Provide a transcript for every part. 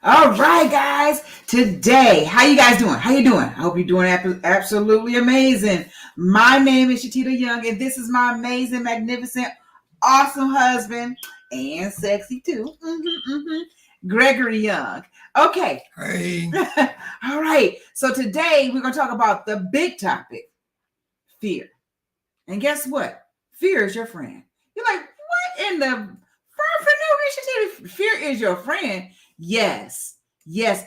All right, guys. Today, how you guys doing? How you doing? I hope you're doing absolutely amazing. My name is Shateta Young, and this is my amazing, magnificent, awesome husband and sexy too, Gregory Young. Okay. Hey. All right. So today we're going to talk about the big topic, fear. And guess what? Fear is your friend. You're like, what in the fear is your friend? Yes,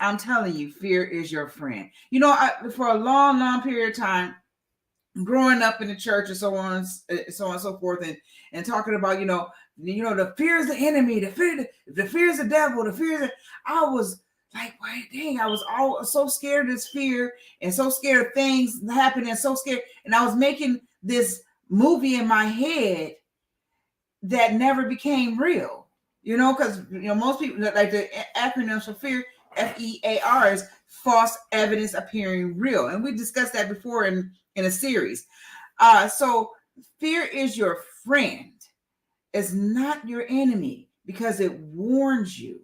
I'm telling you, fear is your friend. You know, for a long period of time, growing up in the church and so on and so forth, and talking about, the fear is the enemy, the fear is the devil, I was like, wait, dang, I was all so scared of this fear and so scared of things happening, so scared, and I was making this movie in my head that never became real. Because most people, like the acronyms for fear, FEAR, is false evidence appearing real, and we discussed that before in a series. So fear is your friend. It's not your enemy because it warns you.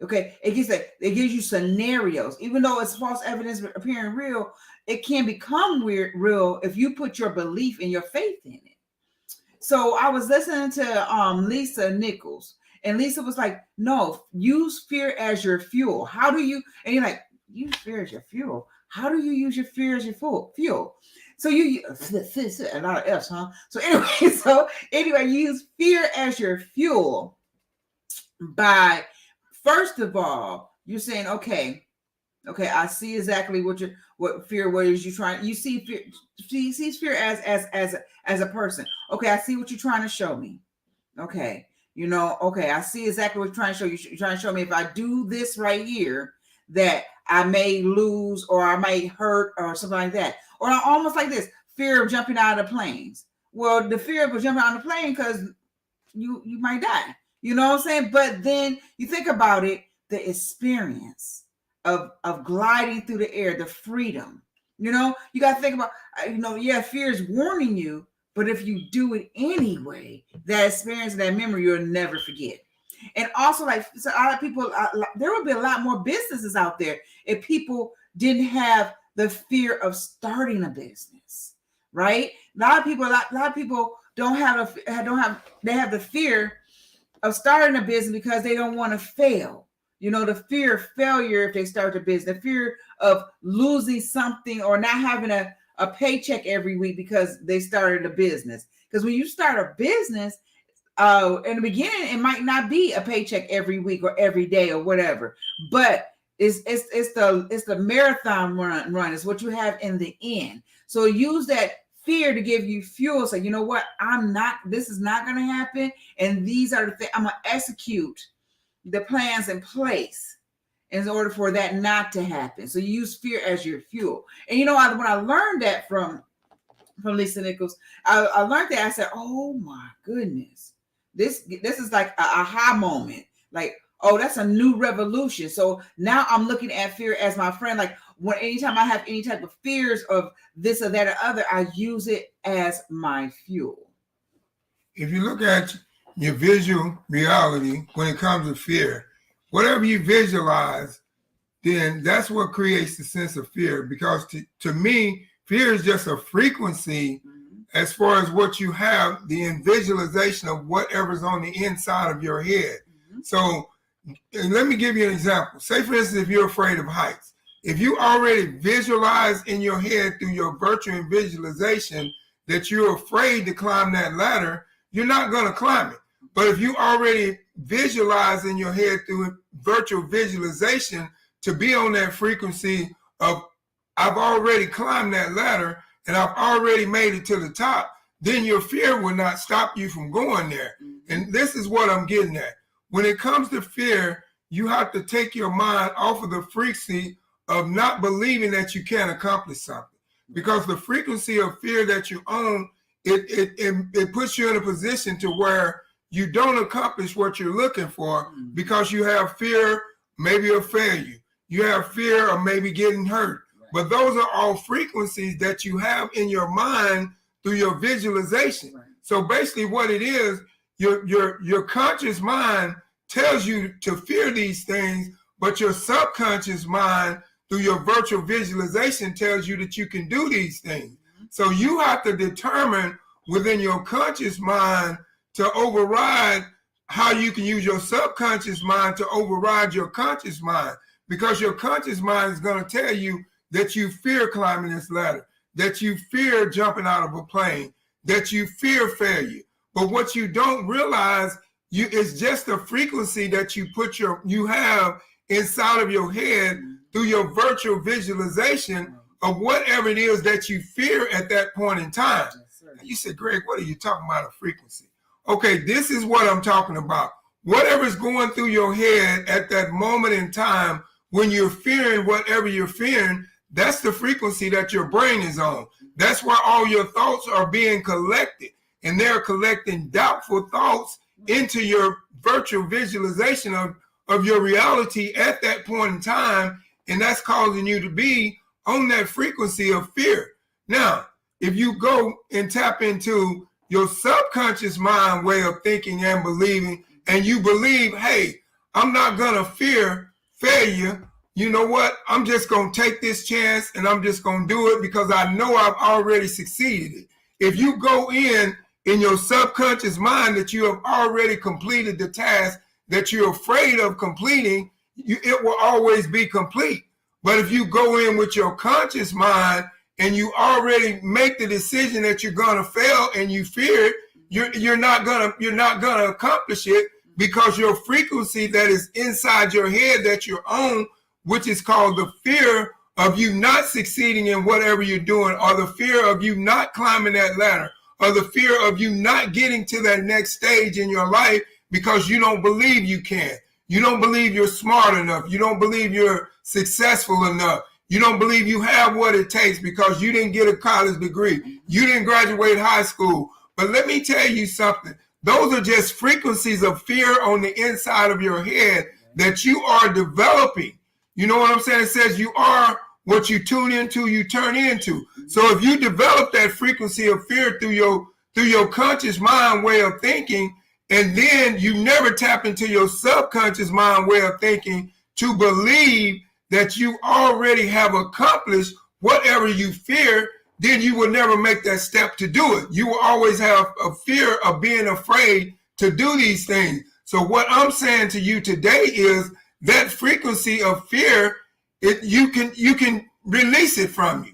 Okay, it gives you scenarios. Even though it's false evidence appearing real, it can become real if you put your belief and your faith in it. So I was listening to Lisa Nichols, and Lisa was like, no, use fear as your fuel. How do you, and you're like, use fear as your fuel. How do you use your fear as your fuel? So you a lot of F's, huh? So anyway, use fear as your fuel by, first of all, you're saying, okay, I see exactly what fear is you trying. You see fear, she sees fear as a person. Okay, I see what you're trying to show me. Okay, I see exactly what you're trying to show you. You're trying to show me if I do this right here, that I may lose or I may hurt or something like that. Or almost like this, fear of jumping out of the planes. Well, the fear of jumping out of the plane because you might die. You know what I'm saying? But then you think about it, the experience of gliding through the air, the freedom. You got to think about, fear is warning you, but if you do it anyway, that experience, that memory, you'll never forget. And also, so a lot of people, there would be a lot more businesses out there if people didn't have the fear of starting a business, right? A lot of people they have the fear of starting a business because they don't want to fail. The fear of failure if they start a business, the fear of losing something or not having a paycheck every week because they started a business. Because when you start a business, in the beginning, it might not be a paycheck every week or every day or whatever, but it's the marathon run. It's what you have in the end. So use that fear to give you fuel. So you know what? This is not going to happen. And these are the things I'm going to execute the plans in place in order for that not to happen. So you use fear as your fuel. And when I learned that from Lisa Nichols, I learned that. I said, oh my goodness, this is like a aha moment. Like, oh, that's a new revolution. So now I'm looking at fear as my friend. Like anytime I have any type of fears of this or that or other, I use it as my fuel. If you look at your visual reality when it comes to fear, whatever you visualize, then that's what creates the sense of fear. Because to me, fear is just a frequency as far as what you have, the visualization of whatever's on the inside of your head. So let me give you an example. Say, for instance, if you're afraid of heights, if you already visualize in your head through your virtual visualization that you're afraid to climb that ladder, you're not going to climb it. But if you already visualize in your head through virtual visualization to be on that frequency of, I've already climbed that ladder and I've already made it to the top, then your fear will not stop you from going there. And this is what I'm getting at. When it comes to fear, you have to take your mind off of the frequency of not believing that you can accomplish something. Because the frequency of fear that you own, it puts you in a position to where you don't accomplish what you're looking for because you have fear maybe of failure. You have fear of maybe getting hurt. But those are all frequencies that you have in your mind through your visualization. So basically what it is, your conscious mind tells you to fear these things, but your subconscious mind through your virtual visualization tells you that you can do these things. So you have to determine within your conscious mind to override how you can use your subconscious mind to override your conscious mind, because your conscious mind is going to tell you that you fear climbing this ladder, that you fear jumping out of a plane, that you fear failure. But what you don't realize is just the frequency that you have inside of your head through your virtual visualization of whatever it is that you fear at that point in time. You said, Greg, what are you talking about, a frequency? Okay, this is what I'm talking about. Whatever's going through your head at that moment in time when you're fearing whatever you're fearing, that's the frequency that your brain is on. That's where all your thoughts are being collected. And they're collecting doubtful thoughts into your virtual visualization of your reality at that point in time. And that's causing you to be on that frequency of fear. Now, if you go and tap into your subconscious mind way of thinking and believing, and you believe, hey, I'm not going to fear failure. You know what? I'm just going to take this chance and I'm just going to do it because I know I've already succeeded. If you go in your subconscious mind that you have already completed the task that you're afraid of completing, it will always be complete. But if you go in with your conscious mind and you already make the decision that you're going to fail and you fear it, you're not gonna accomplish it, because your frequency that is inside your head that you're on, which is called the fear of you not succeeding in whatever you're doing, or the fear of you not climbing that ladder, or the fear of you not getting to that next stage in your life because you don't believe you can. You don't believe you're smart enough. You don't believe you're successful enough. You don't believe you have what it takes because you didn't get a college degree. You didn't graduate high school. But let me tell you something. Those are just frequencies of fear on the inside of your head that you are developing. You know what I'm saying? It says you are what you tune into, you turn into. So if you develop that frequency of fear through your conscious mind way of thinking, and then you never tap into your subconscious mind way of thinking to believe that you already have accomplished whatever you fear, then you will never make that step to do it. You will always have a fear of being afraid to do these things. So what I'm saying to you today is that frequency of fear, you can release it from you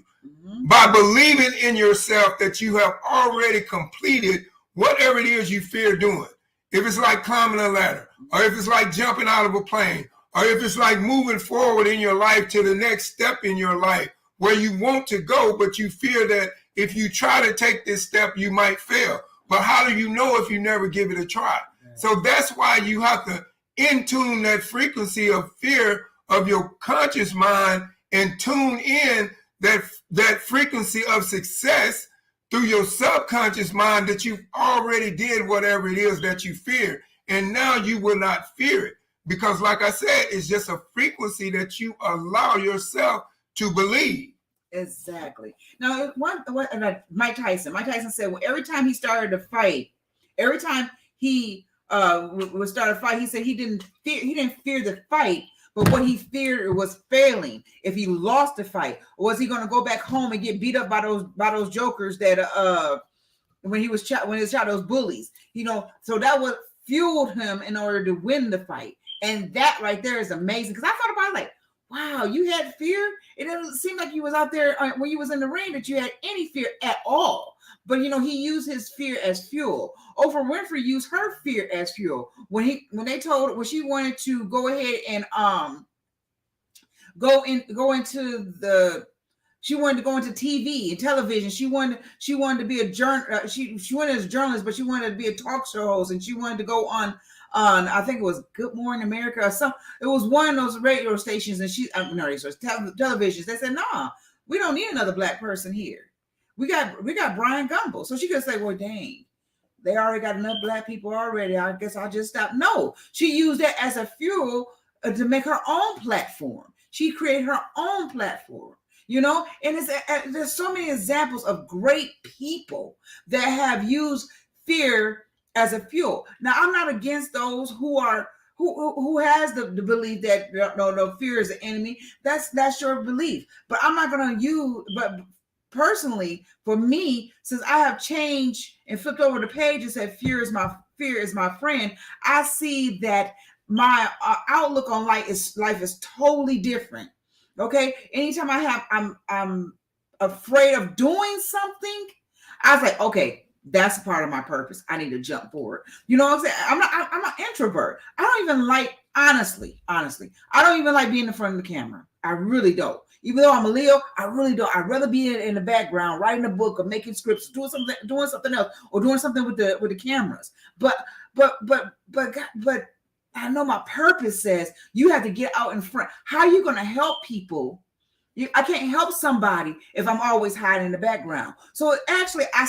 by believing in yourself that you have already completed whatever it is you fear doing. If it's like climbing a ladder, or if it's like jumping out of a plane, or if it's like moving forward in your life to the next step in your life where you want to go, but you fear that if you try to take this step, you might fail. But how do you know if you never give it a try? So that's why you have to in-tune that frequency of fear of your conscious mind and tune in that frequency of success through your subconscious mind, that you've already did whatever it is that you fear. And now you will not fear it. Because like I said, it's just a frequency that you allow yourself to believe. Exactly. Now, Mike Tyson said, well, every time he started to fight, every time he would start a fight, he said he didn't fear the fight, but what he feared was failing. If he lost the fight, or was he going to go back home and get beat up by those jokers that when he was shot, those bullies, so that would fueled him in order to win the fight. And that right there is amazing, because I thought about it like, wow, you had fear? It doesn't seem like you was out there when you was in the ring that you had any fear at all. But he used his fear as fuel. Oprah Winfrey used her fear as fuel when she wanted to go ahead and she wanted to go into TV and television. She wanted to be a she wanted as a journalist, but she wanted to be a talk show host, and she wanted to go on I think it was Good Morning America or something. It was one of those radio stations, and televisions. They said, "Nah, we don't need another black person here. We got Brian Gumbel." So she could say, "Well, dang, they already got enough black people already. I guess I'll just stop." No, she used that as a fuel to make her own platform. She created her own platform. And there's so many examples of great people that have used fear as a fuel. Now, I'm not against those who are who has the belief that no fear is the enemy. That's your belief. But I'm not going to use. But personally, for me, since I have changed and flipped over the page and said fear is my friend, I see that my outlook on life is totally different. Okay, anytime I'm afraid of doing something, I was like, okay, that's a part of my purpose. I need to jump forward. You know what I'm saying? I'm an introvert. I don't even like, honestly, I don't even like being in front of the camera. I really don't. Even though I'm a Leo, I really don't. I'd rather be in the background, writing a book or making scripts, doing something else, or doing something with the cameras. But I know my purpose says you have to get out in front. How are you going to help people? I can't help somebody if I'm always hiding in the background. So actually, I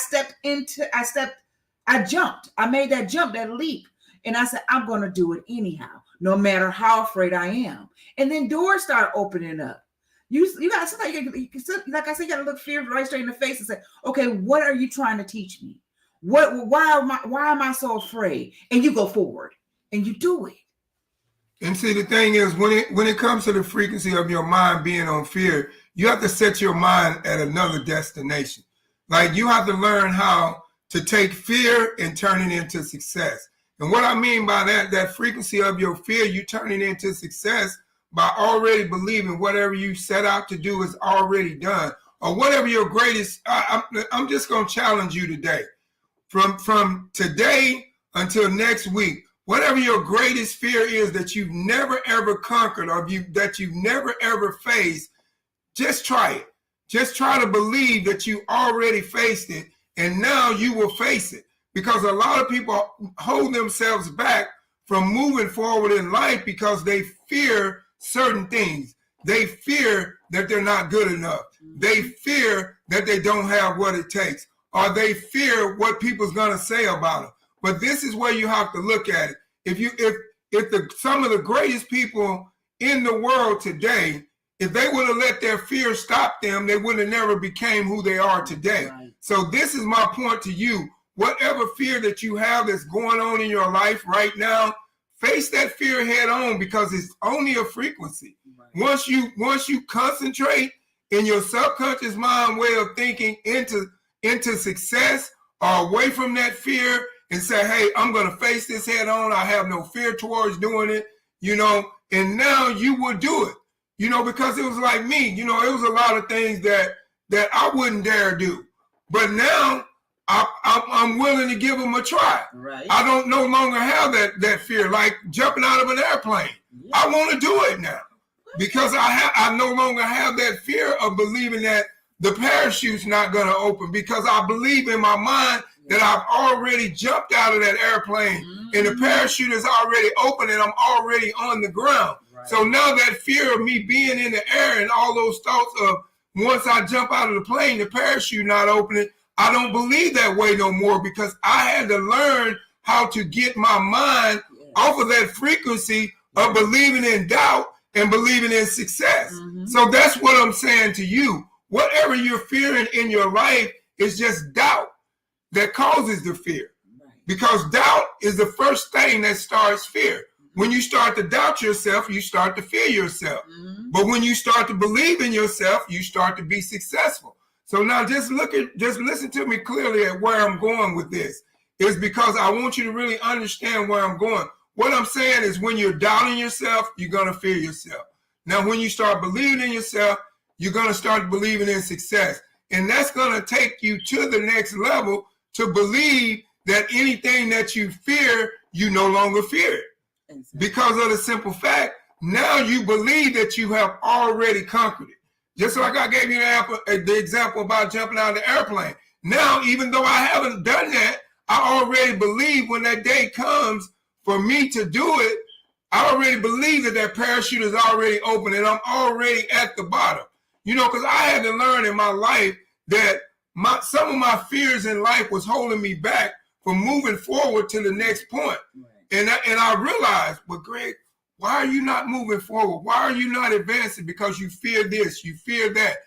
jumped. I made that jump, that leap. And I said, I'm going to do it anyhow, no matter how afraid I am. And then doors start opening up. You got to, like I said, you got to look fear right straight in the face and say, okay, what are you trying to teach me? Why am I so afraid? And you go forward and you do it. And see, the thing is, when it comes to the frequency of your mind being on fear, you have to set your mind at another destination. Like, you have to learn how to take fear and turn it into success. And what I mean by that frequency of your fear, you turn it into success by already believing whatever you set out to do is already done, or whatever your greatest. I'm just going to challenge you today, from today until next week. Whatever your greatest fear is that you've never ever conquered, or that you've never ever faced, just try it. Just try to believe that you already faced it, and now you will face it. Because a lot of people hold themselves back from moving forward in life because they fear certain things. They fear that they're not good enough. They fear that they don't have what it takes, or they fear what people's gonna say about them. But this is where you have to look at it. If some of the greatest people in the world today, if they would have let their fear stop them, they would have never became who they are today. Right. So this is my point to you. Whatever fear that you have that's going on in your life right now, face that fear head on, because it's only a frequency. Right. Once you concentrate in your subconscious mind way of thinking into success, or away from that fear, and say, hey, I'm going to face this head on. I have no fear towards doing it, and now you will do it, because it was like me, it was a lot of things that I wouldn't dare do. But now I'm willing to give them a try. Right. I don't no longer have that fear, like jumping out of an airplane. Yeah. I want to do it now because I no longer have that fear of believing that the parachute's not going to open, because I believe in my mind that I've already jumped out of that airplane, and the parachute is already open and I'm already on the ground. Right. So now that fear of me being in the air and all those thoughts of once I jump out of the plane, the parachute not opening, I don't believe that way no more, because I had to learn how to get my mind off of that frequency of believing in doubt and believing in success. Mm-hmm. So that's what I'm saying to you. Whatever you're fearing in your life is just doubt that causes the fear. Right. Because doubt is the first thing that starts fear. When you start to doubt yourself, you start to fear yourself. Mm-hmm. But when you start to believe in yourself, you start to be successful. So now just listen to me clearly at where I'm going with this. It's because I want you to really understand where I'm going. What I'm saying is, when you're doubting yourself, you're going to fear yourself. Now, when you start believing in yourself, you're going to start believing in success. And that's going to take you to the next level, to believe that anything that you fear, you no longer fear it. Exactly. Because of the simple fact, now you believe that you have already conquered it. Just like I gave you the example about jumping out of the airplane. Now, even though I haven't done that, I already believe when that day comes for me to do it, I already believe that parachute is already open and I'm already at the bottom. Because I had to learn in my life that some of my fears in life was holding me back from moving forward to the next point. Right. And I realized, well, Greg, why are you not moving forward? Why are you not advancing? Because you fear this, you fear that.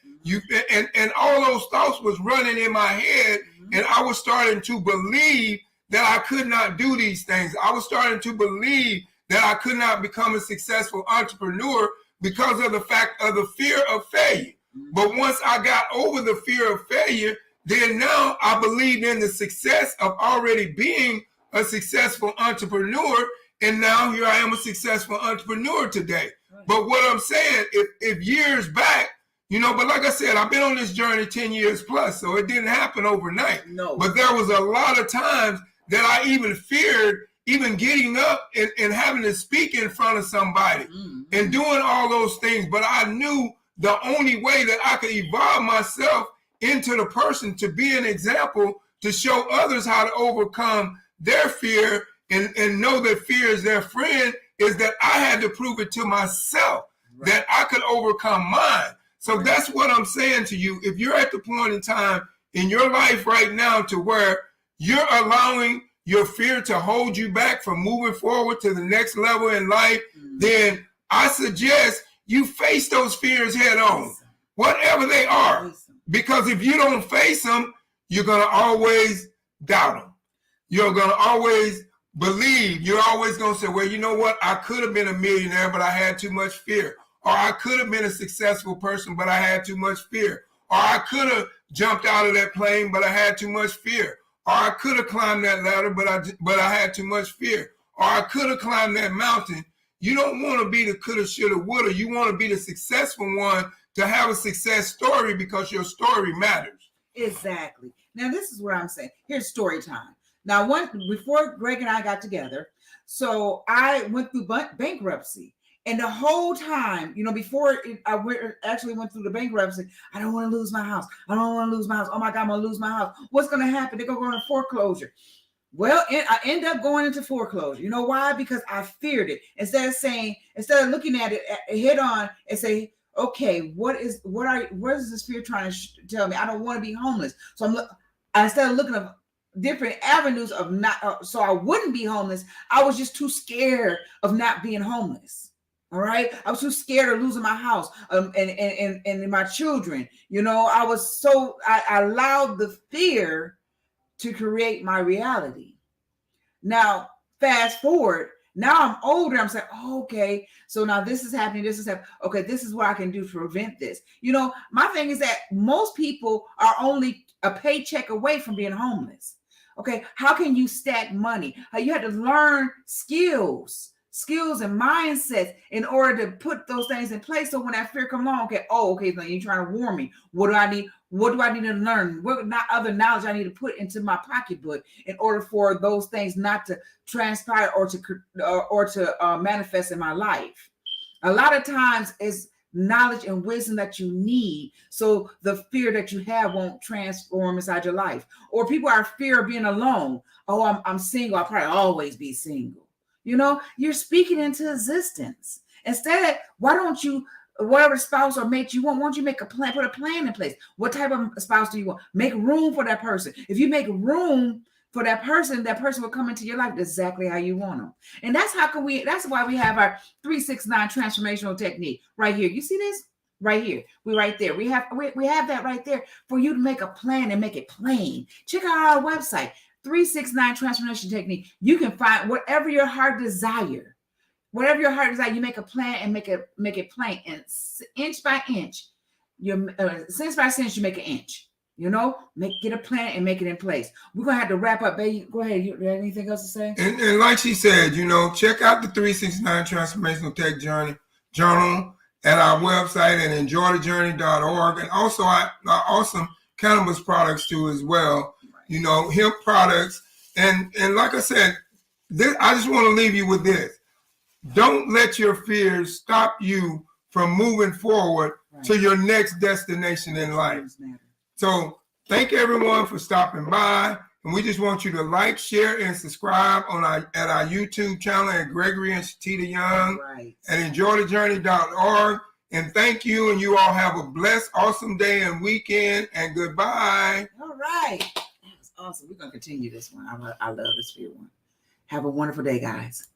And all those thoughts was running in my head, and I was starting to believe that I could not do these things. I was starting to believe that I could not become a successful entrepreneur because of the fact of the fear of failure. But once I got over the fear of failure, then now I believed in the success of already being a successful entrepreneur. And now here I am, a successful entrepreneur today. Right. But what I'm saying, if years back, but like I said, I've been on this journey 10 years plus, so it didn't happen overnight. No. But there was a lot of times that I even feared even getting up and having to speak in front of somebody and doing all those things. But I knew the only way that I could evolve myself into the person to be an example, to show others how to overcome their fear and know that fear is their friend, is that I had to prove it to myself that I could overcome mine. So that's what I'm saying to you. If you're at the point in time in your life right now to where you're allowing your fear to hold you back from moving forward to the next level in life, then I suggest you face those fears head on, whatever they are. Because if you don't face them, you're going to always doubt them. You're going to always believe. You're always going to say, well, you know what? I could have been a millionaire, but I had too much fear. Or I could have been a successful person, but I had too much fear. Or I could have jumped out of that plane, but I had too much fear. Or I could have climbed that ladder, but I had too much fear. Or I could have climbed that mountain. You don't want to be the coulda, shoulda, woulda. You want to be the successful one, to have a success story, because your story matters. Exactly. Now, this is what I'm saying. Here's story time. Now, before Greg and I got together, so I went through bankruptcy. And the whole time, before I actually went through the bankruptcy, I don't want to lose my house. I don't want to lose my house. Oh my God, I'm going to lose my house. What's going to happen? They're going to go into foreclosure. Well, I end up going into foreclosure. You know why? Because I feared it. Instead of looking at it head on and say, okay, what is this fear trying to tell me? I don't want to be homeless. So instead of looking at different avenues of so I wouldn't be homeless, I was just too scared of not being homeless. All right. I was too scared of losing my house and my children. I allowed the fear to create my reality. Now, fast forward. Now I'm older. I'm saying, oh, okay, so now this is happening. This is happening. Okay, this is what I can do to prevent this. My thing is that most people are only a paycheck away from being homeless. Okay, how can you stack money? You had to learn skills and mindsets in order to put those things in place. So when that fear comes along, okay, so you're trying to warn me. What do I need? What do I need to learn? What other knowledge I need to put into my pocketbook in order for those things not to transpire or to manifest in my life? A lot of times it's knowledge and wisdom that you need, so the fear that you have won't transform inside your life. Or people are fear of being alone. Oh, I'm single. I'll probably always be single. You're speaking into existence. Instead, why don't you, whatever spouse or mate you want, why don't you make a plan, put a plan in place? What type of spouse do you want? Make room for that person. If you make room for that person will come into your life exactly how you want them. And that's why we have our 369 transformational technique right here. You see this? Right here. We're right there. We have that right there for you to make a plan and make it plain. Check out our website. 369 transformation technique. You can find whatever your heart desire. Whatever your heart desire, you make a plan and make it plain. And inch by inch, sense by sense, you make an inch. Get a plan and make it in place. We're gonna have to wrap up, baby. Go ahead. You have anything else to say? And like she said, check out the 369 Transformational Tech Journal at our website at enjoythejourney.org, and also our awesome cannabis products too as well. Hemp products. And like I said, I just want to leave you with this. Don't let your fears stop you from moving forward to your next destination in life. So thank everyone for stopping by. And we just want you to like, share, and subscribe at our YouTube channel at Gregory and Shateta Young at enjoythejourney.org. And thank you. And you all have a blessed, awesome day and weekend. And goodbye. All right. Awesome. We're going to continue this one. I love this fear one. Have a wonderful day, guys.